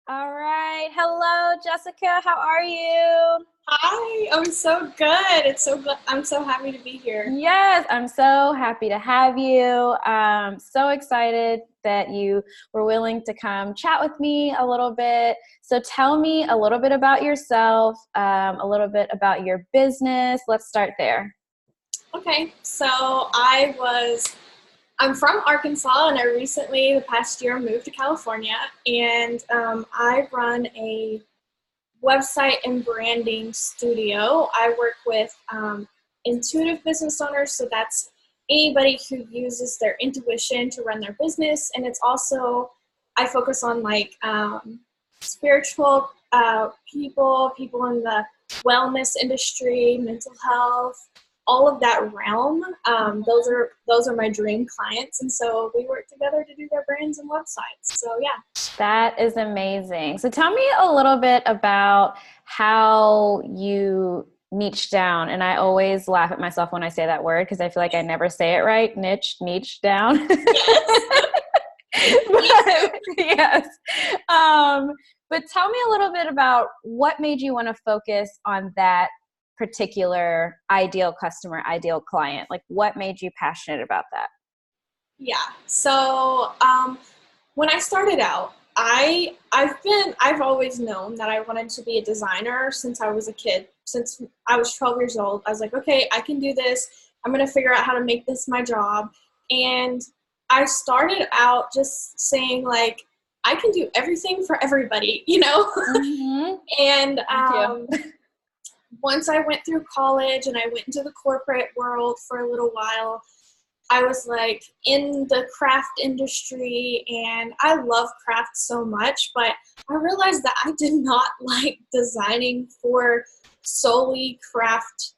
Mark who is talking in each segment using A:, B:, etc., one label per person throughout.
A: All right. Hello, Jessica. How are you?
B: Hi, I'm so good. It's so good. I'm so happy to be here.
A: Yes, I'm so happy to have you. So excited that you were willing to come chat with me a little bit. So tell me a little bit about yourself, a little bit about your business. Let's start there.
B: Okay, so I'm from Arkansas, and I recently, the past year, moved to California, and I run a website and branding studio. I work with intuitive business owners, so that's anybody who uses their intuition to run their business, and it's also I focus on spiritual people in the wellness industry, mental health, all of that realm. Those are my dream clients, and so we work together to do their brands and websites. So yeah.
A: That is amazing. So tell me a little bit about how you niche down. And I always laugh at myself when I say that word because I feel like I never say it right. Niche down.
B: Yes.
A: But, yes. But tell me a little bit about what made you want to focus on that particular ideal customer, ideal client. Like what made you passionate about that?
B: Yeah. So when I started out, I've always known that I wanted to be a designer since I was a kid. Since I was 12 years old, I was like, okay, I can do this. I'm gonna figure out how to make this my job. And I started out just saying like, I can do everything for everybody, you know.
A: Mm-hmm.
B: And
A: Me too.
B: once I went through college and I went into the corporate world for a little while, I was like in the craft industry, and I love craft so much, but I realized that I did not like designing for solely craft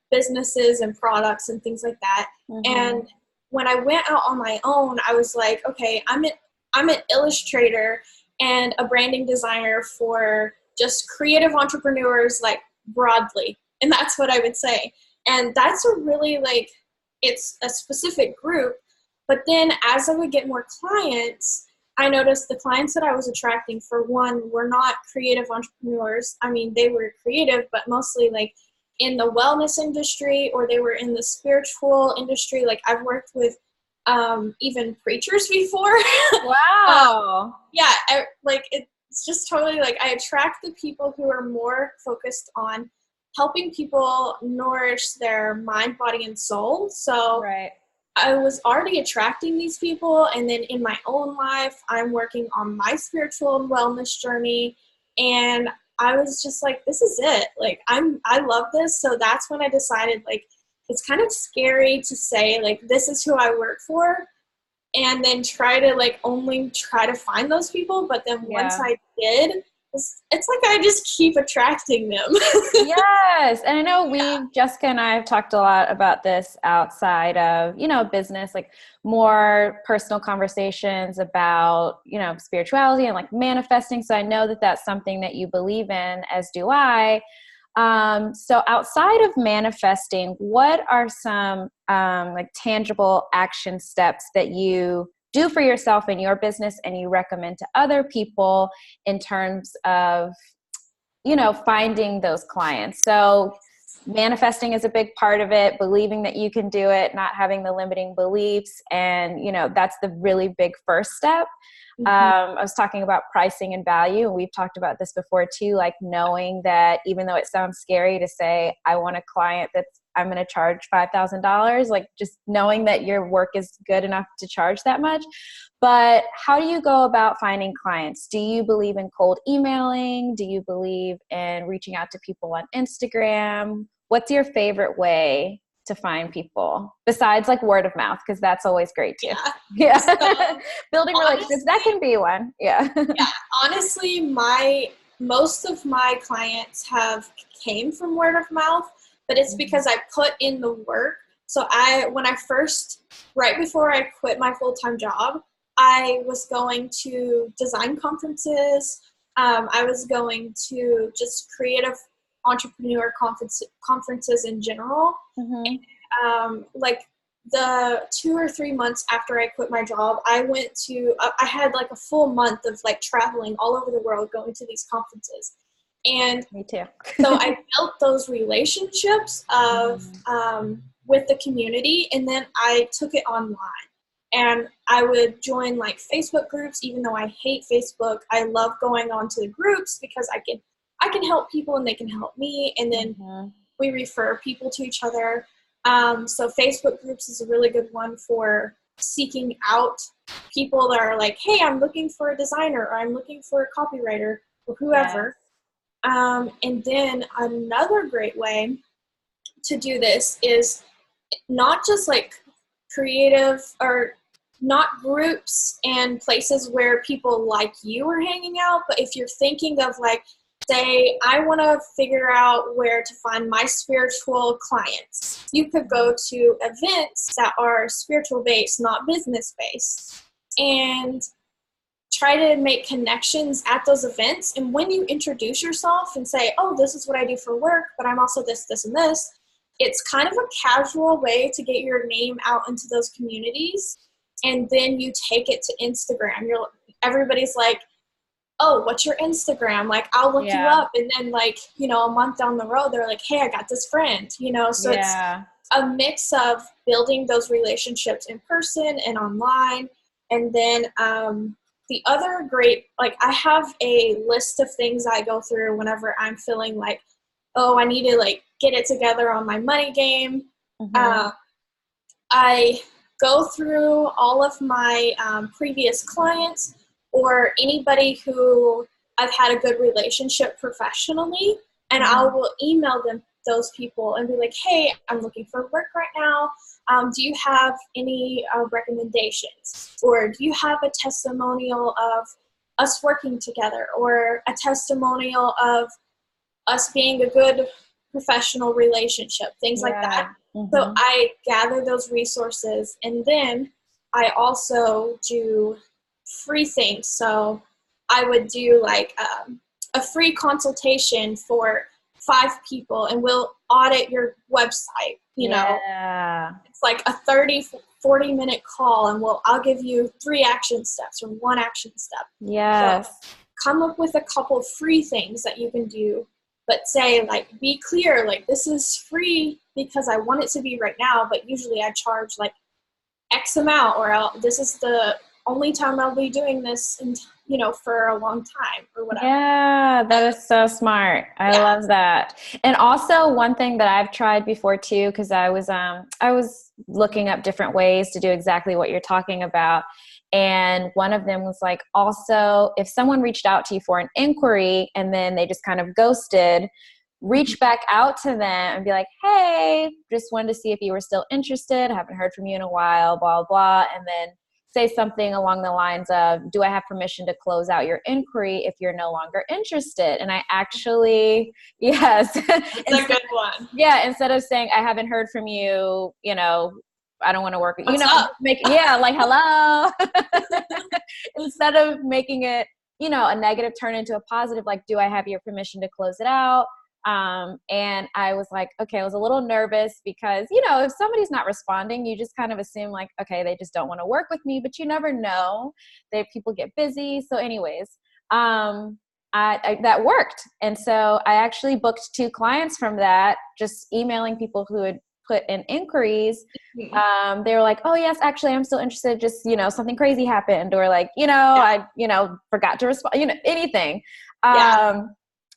B: businesses and products and things like that.
A: Mm-hmm.
B: And when I went out on my own, I was like, okay, I'm an illustrator and a branding designer for just creative entrepreneurs, like broadly. And that's what I would say. And that's a really it's a specific group. But then as I would get more clients, I noticed the clients that I was attracting, for one, were not creative entrepreneurs. I mean, they were creative, but mostly like in the wellness industry, or they were in the spiritual industry. Like I've worked with even preachers before.
A: Wow.
B: Yeah, it's just totally like I attract the people who are more focused on helping people nourish their mind, body, and soul. So
A: Right.
B: I was already attracting these people, and then in my own life, I'm working on my spiritual and wellness journey, and I was just like, this is it. Like I love this. So that's when I decided like it's kind of scary to say like this is who I work for, and then try to like only try to find those people. But then once
A: Yeah.
B: I did, it's like I just keep attracting them.
A: Yes. And I know
B: Yeah.
A: Jessica and I have talked a lot about this outside of, business, like more personal conversations about, spirituality and like manifesting. So I know that that's something that you believe in, as do I. So outside of manifesting, what are some like tangible action steps that you do for yourself in your business and you recommend to other people in terms of, finding those clients? So manifesting is a big part of it, believing that you can do it, not having the limiting beliefs. And, that's the really big first step.
B: Mhm.
A: I was talking about pricing and value, and we've talked about this before too, like knowing that even though it sounds scary to say, I want a client that's I'm going to charge $5,000, like just knowing that your work is good enough to charge that much. But how do you go about finding clients? Do you believe in cold emailing? Do you believe in reaching out to people on Instagram? What's your favorite way to find people besides like word of mouth? Because that's always great too.
B: Yeah.
A: Yeah.
B: So
A: Building relationships, that
B: honestly,
A: can be one. Yeah.
B: yeah, honestly, my most of my clients have came from word of mouth, but it's because I put in the work. So when I first, right before I quit my full-time job, I was going to design conferences. I was going to just creative entrepreneur conferences in general.
A: Mm-hmm.
B: Like the 2 or 3 months after I quit my job, I had like a full month of like traveling all over the world, going to these conferences. And
A: me too.
B: so I built those relationships of with the community, and then I took it online. And I would join like Facebook groups, even though I hate Facebook. I love going on to the groups because I can help people and they can help me, and then we refer people to each other. So Facebook groups is a really good one for seeking out people that are like, hey, I'm looking for a designer, or I'm looking for a copywriter, or whoever. And then another great way to do this is not just like creative, or not groups and places where people like you are hanging out, but if you're thinking of like, say, I want to figure out where to find my spiritual clients, you could go to events that are spiritual based, not business based, and try to make connections at those events. And when you introduce yourself and say, oh, this is what I do for work, but I'm also this, this, and this, it's kind of a casual way to get your name out into those communities. And then you take it to Instagram. Everybody's like, oh, what's your Instagram? Like, I'll look you up. And then like, a month down the road, they're like, hey, I got this friend, so it's a mix of building those relationships in person and online. And then the other great, like, I have a list of things I go through whenever I'm feeling like, oh, I need to like get it together on my money game. I go through all of my previous clients, or anybody who I've had a good relationship professionally, and I will email them, those people, and be like, hey, I'm looking for work right now. Do you have any recommendations? Or do you have a testimonial of us working together, or a testimonial of us being a good professional relationship, things like that. So I gather those resources, and then I also do free things. So I would do like a free consultation for 5 people, and we'll audit your website. It's like a 30-40 minute call, and I'll give you 3 action steps or 1 action step. So come up with a couple free things that you can do, but say, like, be clear, like, this is free because I want it to be right now, but usually I charge like X amount, or this is the only time I'll be doing this, and for a long time, or whatever.
A: Yeah, that is so smart. I love that. And also one thing that I've tried before too, because I was looking up different ways to do exactly what you're talking about. And one of them was like, also, if someone reached out to you for an inquiry and then they just kind of ghosted, reach back out to them and be like, hey, just wanted to see if you were still interested. I haven't heard from you in a while, blah, blah. And then say something along the lines of, do I have permission to close out your inquiry if you're no longer interested? And I actually, yes.
B: That's a good one.
A: Yeah. Instead of saying, I haven't heard from you, I don't want to work with you. Like, hello. Instead of making it, a negative turn into a positive, like, do I have your permission to close it out? And I was like, okay, I was a little nervous because, if somebody's not responding, you just kind of assume like, okay, they just don't want to work with me, but you never know. People get busy. So anyways, that worked. And so I actually booked 2 clients from that, just emailing people who had put in inquiries. They were like, oh yes, actually I'm still interested. Just, something crazy happened, or like, I, forgot to respond, anything.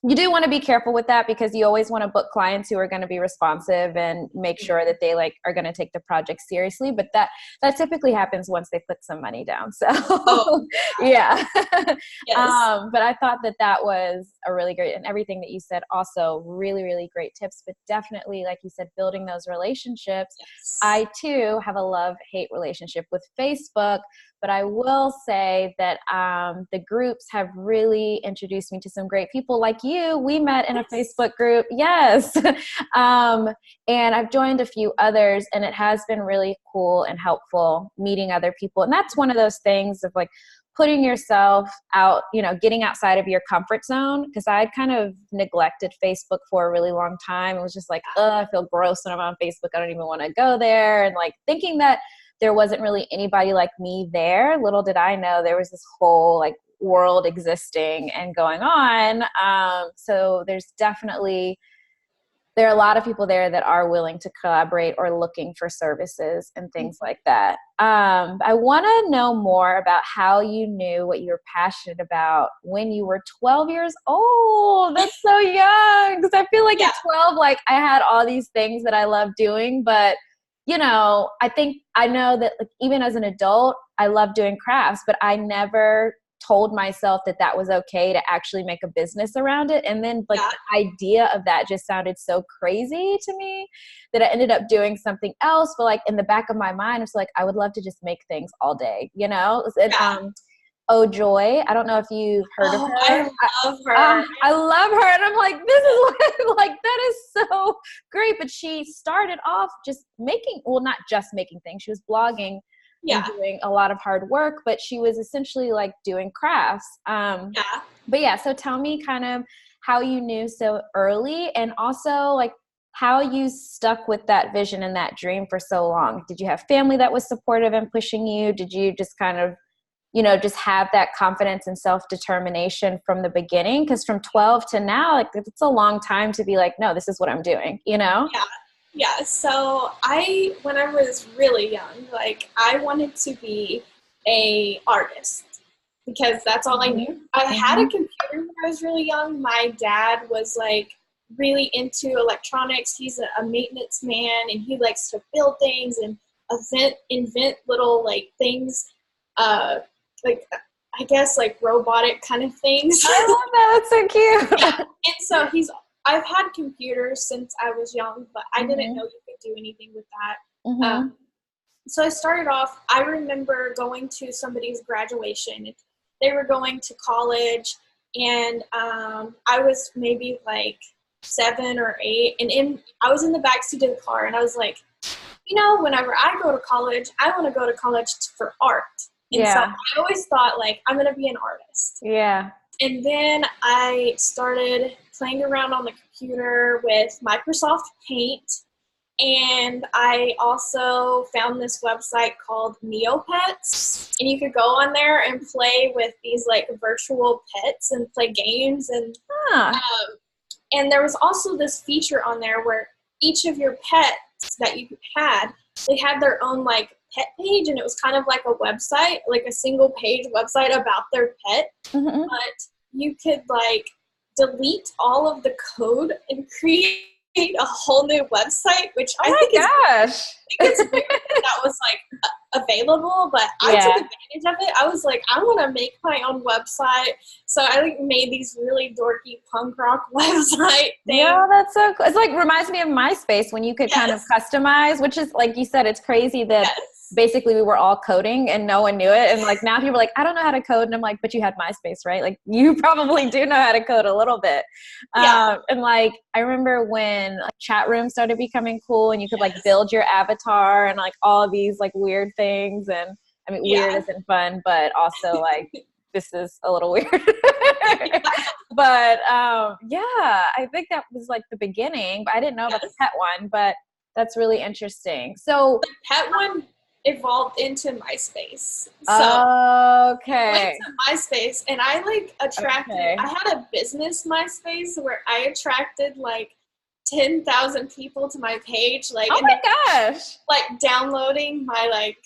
A: You do want to be careful with that, because you always want to book clients who are going to be responsive and make sure that they are going to take the project seriously. But that typically happens once they put some money down. So yeah. Yes. But I thought that was a really great, and everything that you said also really, really great tips, but definitely, like you said, building those relationships. Yes. I too have a love-hate relationship with Facebook, but I will say that the groups have really introduced me to some great people like you. We met in a Facebook group. Yes. And I've joined a few others, and it has been really cool and helpful meeting other people. And that's one of those things of like, putting yourself out, you know, getting outside of your comfort zone. Cause I'd kind of neglected Facebook for a really long time. It was just like, I feel gross when I'm on Facebook. I don't even want to go there. And like thinking that there wasn't really anybody like me there. Little did I know there was this whole like world existing and going on. So there are a lot of people there that are willing to collaborate or looking for services and things like that. I want to know more about how you knew what you were passionate about when you were 12 years old. That's so young. Because I feel like at 12, like I had all these things that I love doing, but you know, I know that like, even as an adult, I love doing crafts, but I never told myself that that was okay to actually make a business around it. And then like the idea of that just sounded so crazy to me that I ended up doing something else. But like in the back of my mind, it's like, I would love to just make things all day, you know? And, Oh Joy, I don't know if you've heard of her.
B: I love her.
A: I love her. And I'm like, this is what, like, that is so great. But she started off just not just making things. She was blogging and doing a lot of hard work, but she was essentially like doing crafts. But yeah, so tell me kind of how you knew so early, and also like how you stuck with that vision and that dream for so long. Did you have family that was supportive and pushing you? Did you just kind of, you know, just have that confidence and self-determination from the beginning? Because from 12 to now, like it's a long time to be like, no, this is what I'm doing, you know?
B: Yeah, so when I was really young, like I wanted to be a artist because that's all I knew. I had a computer when I was really young. My dad was like really into electronics. He's a maintenance man, and he likes to build things and invent little like things, like I guess like robotic kind of things.
A: I love that. That's so cute.
B: And so I've had computers since I was young, but I didn't know you could do anything with that. So I started off, I remember going to somebody's graduation. They were going to college, and I was maybe like 7 or 8, and I was in the backseat of the car, and I was like, you know, whenever I go to college, I want to go to college for art. And so I always thought, like, I'm going to be an artist.
A: Yeah.
B: And then I started playing around on the computer with Microsoft Paint. And I also found this website called Neopets. And you could go on there and play with these, like, virtual pets and play games. And there was also this feature on there where each of your pets that you had, they had their own, like, pet page, and it was kind of like a website, like a single page website about their pet. But you could like delete all of the code and create a whole new website, which I think it's weird that was like available, but I took advantage of it. I was like, I want to make my own website, so I like made these really dorky punk rock website things.
A: Yeah, that's so cool. It's like reminds me of MySpace when you could kind of customize, which is like you said, it's crazy that basically we were all coding and no one knew it. And like now people are like, I don't know how to code. And I'm like, but you had MySpace, right? Like you probably do know how to code a little bit. And like, I remember when like, chat rooms started becoming cool and you could like build your avatar and like all these like weird things. And I mean, weird isn't fun, but also like, this is a little weird. But I think that was like the beginning, but I didn't know about the pet one, but that's really interesting. So
B: the pet one evolved into MySpace. So
A: I
B: went to MySpace, and I like attracted, I had a business MySpace where I attracted like 10,000 people to my page. Like,
A: oh my gosh,
B: like downloading my like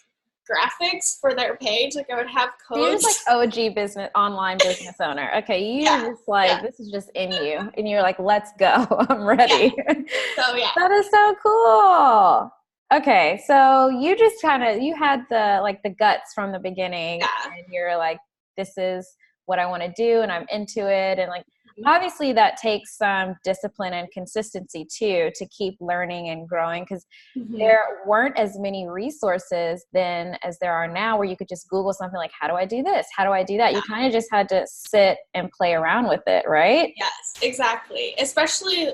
B: graphics for their page. Like I would have codes.
A: You're just like OG online business owner. Okay. You just like, this is just in you. And you're like, let's go. I'm ready.
B: So
A: that is so cool. Okay. So you just you had the guts from the beginning and you're like, this is what I want to do. And I'm into it. And like, obviously that takes some discipline and consistency too, to keep learning and growing, because there weren't as many resources then as there are now where you could just Google something like, how do I do this? How do I do that? You kind of just had to sit and play around with it, right?
B: Yes, exactly. Especially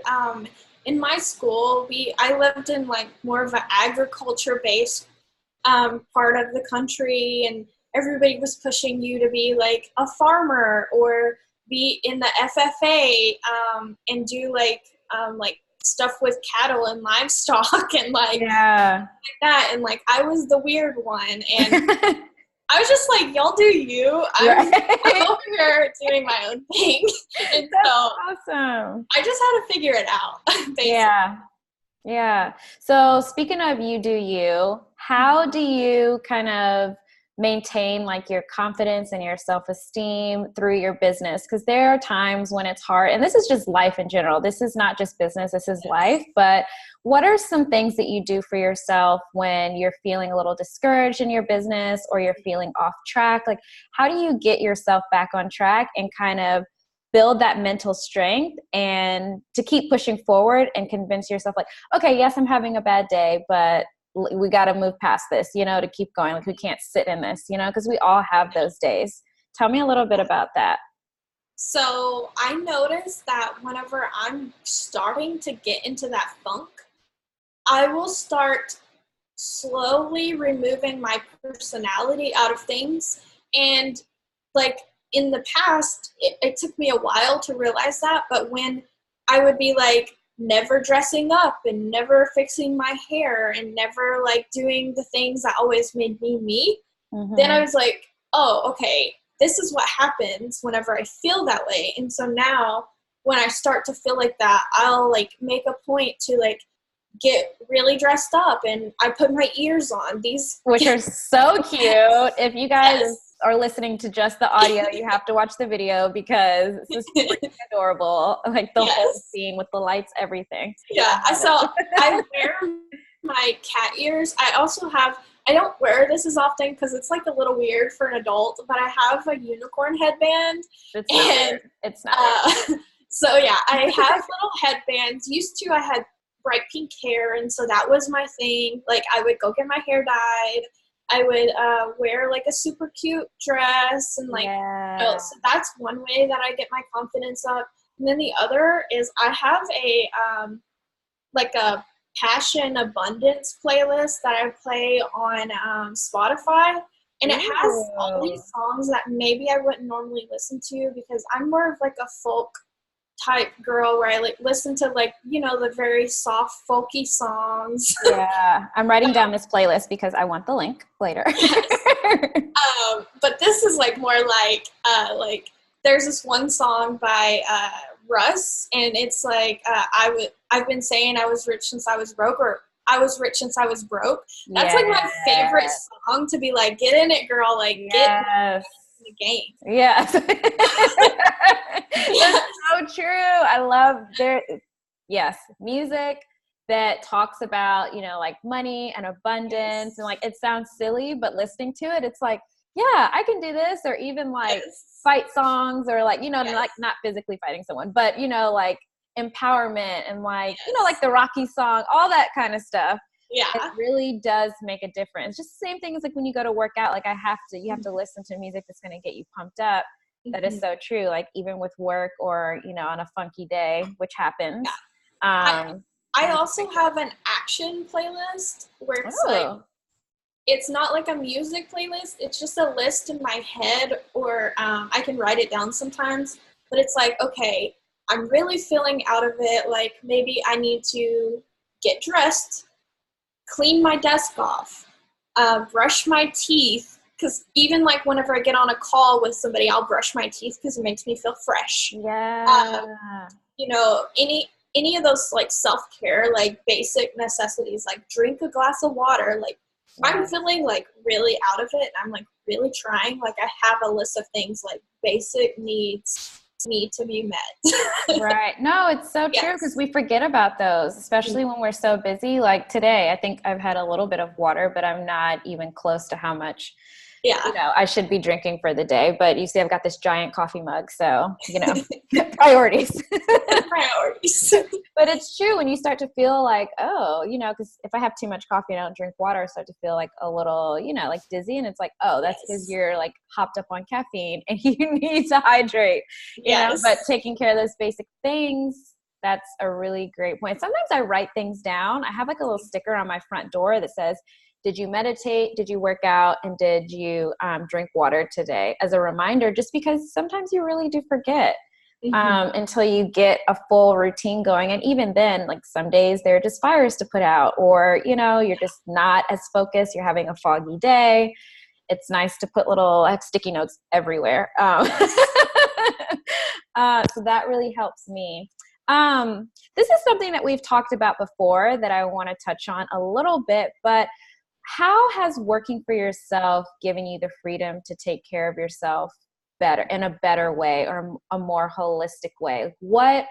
B: in my school, I lived in like more of an agriculture based part of the country, and everybody was pushing you to be like a farmer or be in the FFA, and do like stuff with cattle and livestock and like that. And like, I was the weird one. And I was just like, y'all do you. I'm over here doing my own thing. And
A: That's
B: so
A: awesome.
B: I just had to figure it out. Basically.
A: Yeah. So speaking of you do you, how do you kind of maintain like your confidence and your self-esteem through your business? Because there are times when it's hard, and this is just life in general. This is not just business, this is life. But what are some things that you do for yourself when you're feeling a little discouraged in your business or you're feeling off track? Like, how do you get yourself back on track and kind of build that mental strength and to keep pushing forward and convince yourself like, okay, yes, I'm having a bad day, but we got to move past this, to keep going. Like, we can't sit in this, because we all have those days. Tell me a little bit about that.
B: So I noticed that whenever I'm starting to get into that funk, I will start slowly removing my personality out of things. And like, in the past, it took me a while to realize that, but when I would be like never dressing up and never fixing my hair and never like doing the things that always made me me, then I was like, oh, okay, this is what happens whenever I feel that way. And so now when I start to feel like that, I'll like make a point to like get really dressed up and I put my ears on,
A: which are so cute. If you guys are listening to just the audio, you have to watch the video because this is freaking adorable. Like the whole scene with the lights, everything.
B: Yeah. So I wear my cat ears. I also have, I don't wear this as often because it's like a little weird for an adult, but I have a unicorn headband.
A: It's not weird.
B: So yeah, I have little headbands. Used to, I had bright pink hair, and so that was my thing. Like, I would go get my hair dyed. I would wear like a super cute dress, and like, so that's one way that I get my confidence up. And then the other is I have a like a passion abundance playlist that I play on Spotify, and it has all these songs that maybe I wouldn't normally listen to because I'm more of like a folk type girl where I like listen to like, the very soft folky songs.
A: Yeah, I'm writing down this playlist because I want the link later.
B: But this is like more like there's this one song by Russ, and it's like I've been saying I was rich since I was broke, or I was rich since I was broke. That's like my favorite song to be like, get in it, girl, like get the game.
A: Yes. That's so true. I love music that talks about, like money and abundance, and like, it sounds silly, but listening to it, it's like, yeah, I can do this. Or even like fight songs, or like, like not physically fighting someone, but like empowerment and like, like the Rocky song, all that kind of stuff. Yeah, it really does make a difference. Just the same thing as like when you go to work out, like you have to listen to music that's going to get you pumped up. That is so true. Like even with work or, on a funky day, which happens.
B: Yeah. I also have an action playlist where it's like, it's not like a music playlist. It's just a list in my head, or I can write it down sometimes, but it's like, okay, I'm really feeling out of it. Like maybe I need to get dressed, clean my desk off, brush my teeth, because even like whenever I get on a call with somebody, I'll brush my teeth because it makes me feel fresh.
A: Yeah.
B: Any of those like self-care, like basic necessities, like drink a glass of water. Like I'm feeling like really out of it, I'm like really trying, like I have a list of things like basic needs need to be met.
A: Right. No, it's so true, because we forget about those, especially when we're so busy. Like today, I think I've had a little bit of water, but I'm not even close to how much I should be drinking for the day. But you see, I've got this giant coffee mug, so priorities.
B: Priorities.
A: But it's true when you start to feel like, because if I have too much coffee and I don't drink water, I start to feel like a little, like dizzy, and it's like, that's because you're like hopped up on caffeine and you need to hydrate. You know, but taking care of those basic things, that's a really great point. Sometimes I write things down. I have like a little sticker on my front door that says, Did you meditate? Did you work out? And did you drink water today? As a reminder, just because sometimes you really do forget until you get a full routine going. And even then, like some days there are just fires to put out, or, you know, you're just not as focused. You're having a foggy day. It's nice to put I have sticky notes everywhere. So that really helps me. This is something that we've talked about before that I want to touch on a little bit, but how has working for yourself given you the freedom to take care of yourself better, in a better way, or a more holistic way? What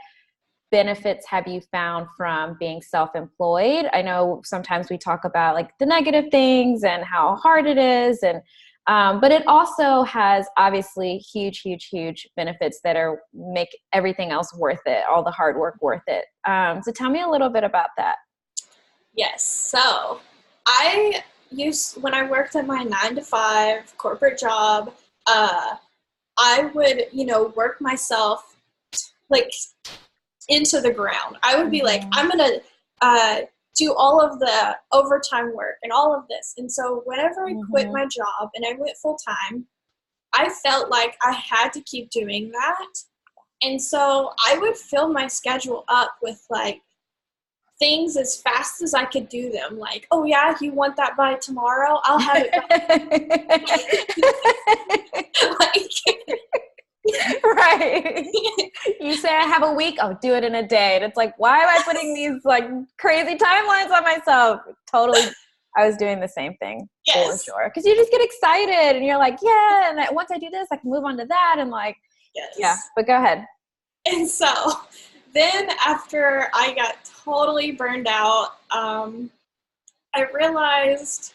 A: benefits have you found from being self-employed? I know sometimes we talk about like the negative things and how hard it is, and but it also has obviously huge benefits that make everything else worth it, all the hard work worth it. So tell me a little bit about that.
B: Yes. So when I worked at my 9-to-5 corporate job, I would, work myself like into the ground. I would be like, I'm going to do all of the overtime work and all of this. And so whenever I quit my job and I went full time, I felt like I had to keep doing that. And so I would fill my schedule up with like things as fast as I could do them. Like, oh yeah, you want that by tomorrow? I'll have it by.
A: Right. You say I have a week, I'll do it in a day. And it's like, why am I putting these like crazy timelines on myself? Totally. I was doing the same thing.
B: Yes.
A: For sure. Because you just get excited and you're like, yeah. And once I do this, I can move on to that. And like,
B: yes.
A: Yeah, but go ahead.
B: And so then after I got totally burned out, I realized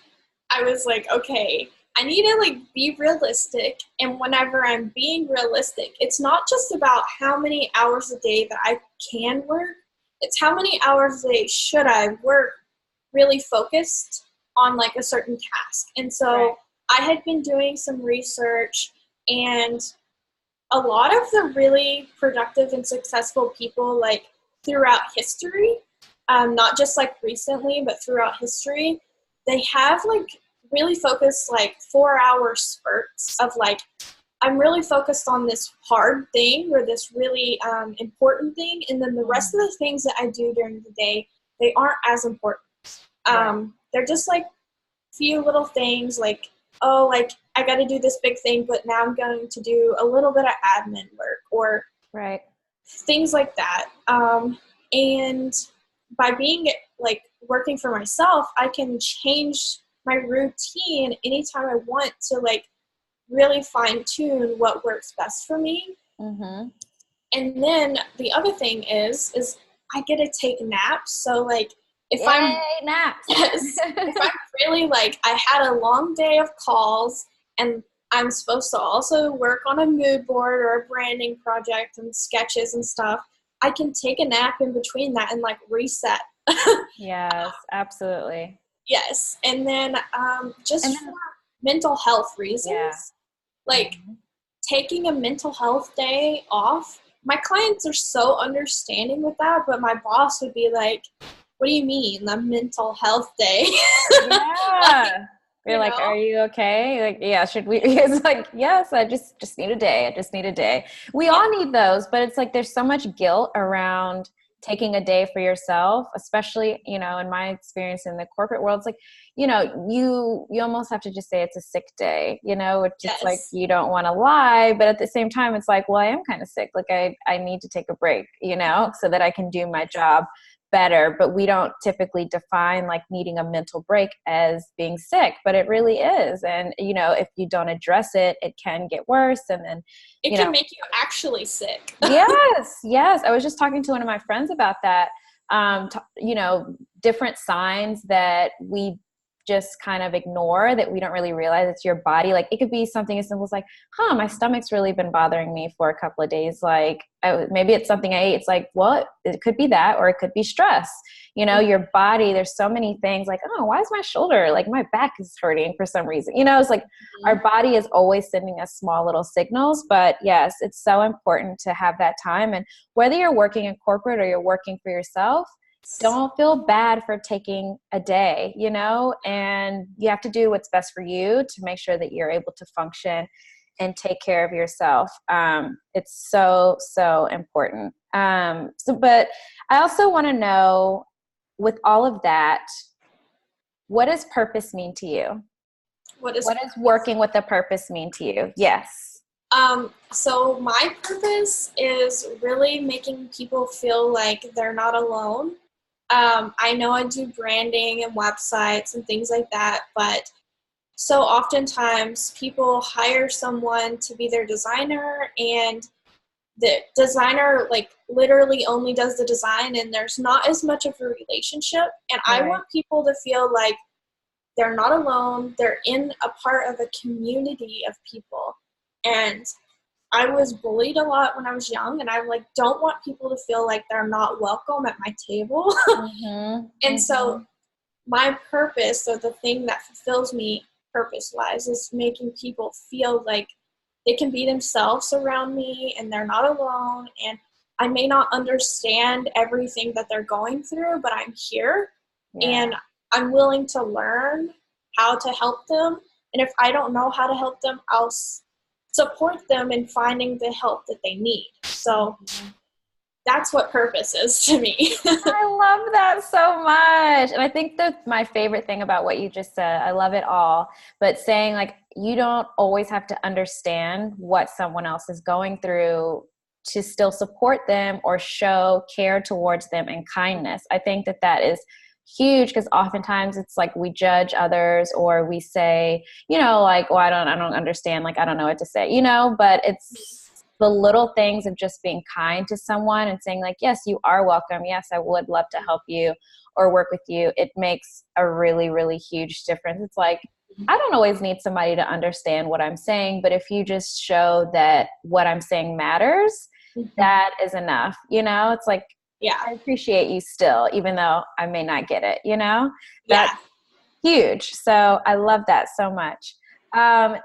B: I was like, okay, I need to like be realistic. And whenever I'm being realistic, it's not just about how many hours a day that I can work. It's how many hours a day should I work really focused on like a certain task. And so I had been doing some research, and a lot of the really productive and successful people like throughout history, not just like recently, but throughout history, they have like really focused like 4-hour spurts of like, I'm really focused on this hard thing or this really important thing. And then the rest of the things that I do during the day, they aren't as important. They're just like few little things like, oh, like I got to do this big thing, but now I'm going to do a little bit of admin work or things like that. And by being like working for myself, I can change my routine anytime I want to like really fine tune what works best for me. And then the other thing is I get to take naps. So like if
A: naps.
B: if I'm really like, I had a long day of calls and I'm supposed to also work on a mood board or a branding project and sketches and stuff, I can take a nap in between that and like reset.
A: Yes, absolutely.
B: Yes. And then for mental health reasons, like taking a mental health day off, my clients are so understanding with that, but my boss would be like, what do you mean, a mental health day?
A: You're like, are you okay? Like, yeah, should we? It's like, yes, I just need a day. I just need a day. We all need those, but it's like there's so much guilt around taking a day for yourself, especially, in my experience in the corporate world. It's like, you almost have to just say it's a sick day, it's just like, you don't want to lie, but at the same time, it's like, well, I am kind of sick. Like I need to take a break, so that I can do my job better. But we don't typically define like needing a mental break as being sick, but it really is. And, if you don't address it, it can get worse. And then
B: it can make you actually sick.
A: Yes. I was just talking to one of my friends about that. Different signs that we just kind of ignore, that we don't really realize it's your body. Like it could be something as simple as like, my stomach's really been bothering me for a couple of days. Like maybe it's something I ate. It's like, well, it could be that, or it could be stress. Your body, there's so many things like, oh, why is my shoulder, like my back is hurting for some reason, it's like our body is always sending us small little signals. But yes, it's so important to have that time. And whether you're working in corporate or you're working for yourself, don't feel bad for taking a day, you know, and you have to do what's best for you to make sure that you're able to function and take care of yourself. It's so, so important. But I also want to know, with all of that, what does purpose mean to you? What does working with a purpose mean to you? Yes.
B: So my purpose is really making people feel like they're not alone. I know I do branding and websites and things like that, but so oftentimes people hire someone to be their designer, and the designer like literally only does the design, and there's not as much of a relationship. And I want people to feel like they're not alone. They're in a part of a community of people. And I was bullied a lot when I was young, and I like don't want people to feel like they're not welcome at my table. And so my purpose, or the thing that fulfills me purpose-wise, is making people feel like they can be themselves around me and they're not alone. And I may not understand everything that they're going through, but I'm here and I'm willing to learn how to help them. And if I don't know how to help them, I'll support them in finding the help that they need. So that's what purpose is to me.
A: I love that so much. And I think that my favorite thing about what you just said, I love it all, but saying like, you don't always have to understand what someone else is going through to still support them or show care towards them and kindness. I think that that is huge, because oftentimes it's like we judge others, or we say, you know, like, well, I don't understand. Like, I don't know what to say, you know, but it's the little things of just being kind to someone and saying like, yes, you are welcome. Yes, I would love to help you or work with you. It makes a really, really huge difference. It's like, I don't always need somebody to understand what I'm saying, but if you just show that what I'm saying matters, that is enough. You know, it's like, I appreciate you still, even though I may not get it, you know, that's huge. So I love that so much.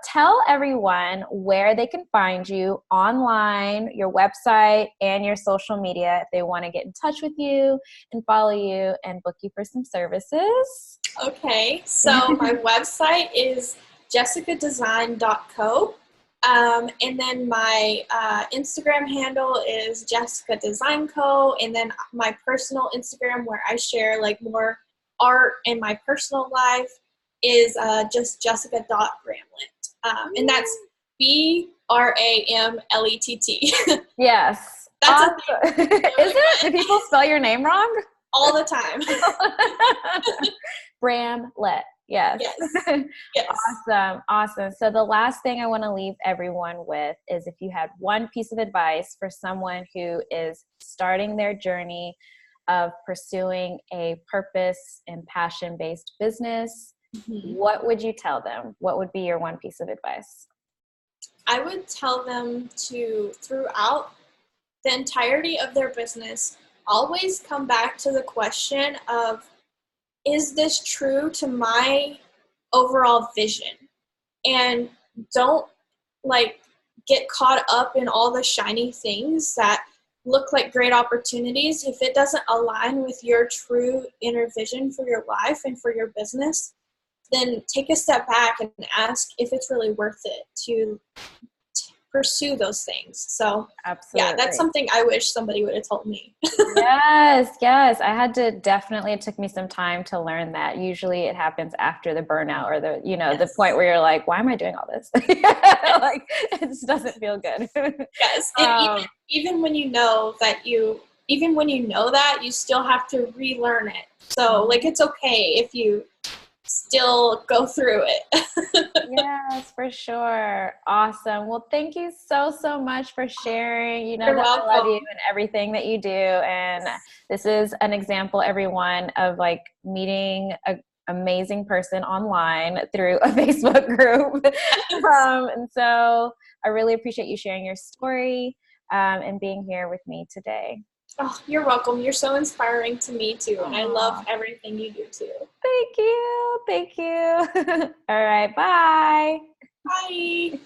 A: Tell everyone where they can find you online, your website, and your social media if they want to get in touch with you and follow you and book you for some services.
B: Okay, so my website is jessicadesign.co. And then my Instagram handle is Jessica Design Co. And then my personal Instagram, where I share like more art in my personal life, is just jessica.bramlett. And that's BRAMLETT.
A: Yes.
B: That's
A: awesome. Is it? Do people spell your name wrong?
B: All the time.
A: Bramlett. Yes.
B: Yes.
A: Awesome. So the last thing I want to leave everyone with is, if you had one piece of advice for someone who is starting their journey of pursuing a purpose and passion-based business, what would you tell them? What would be your one piece of advice?
B: I would tell them to, throughout the entirety of their business, always come back to the question of, is this true to my overall vision? And don't like get caught up in all the shiny things that look like great opportunities. If it doesn't align with your true inner vision for your life and for your business, then take a step back and ask if it's really worth it to pursue those things. So
A: absolutely,
B: that's something I wish somebody would have told me.
A: Yes. I had to definitely, it took me some time to learn that. Usually it happens after the burnout, or the, you know, the point where you're like, why am I doing all this? Like, it just doesn't feel good.
B: Yes. And even when you know that you still have to relearn it. So like, it's okay if you still go through it.
A: Yes, for sure. Awesome. Well, thank you so much for sharing. You know,
B: You're
A: that
B: welcome.
A: I love you and everything that you do. And this is an example, everyone, of like meeting an amazing person online through a Facebook group. And so I really appreciate you sharing your story and being here with me today.
B: Oh, you're welcome. You're so inspiring to me too. And I love everything you do too.
A: Thank you. All right. Bye.
B: Bye.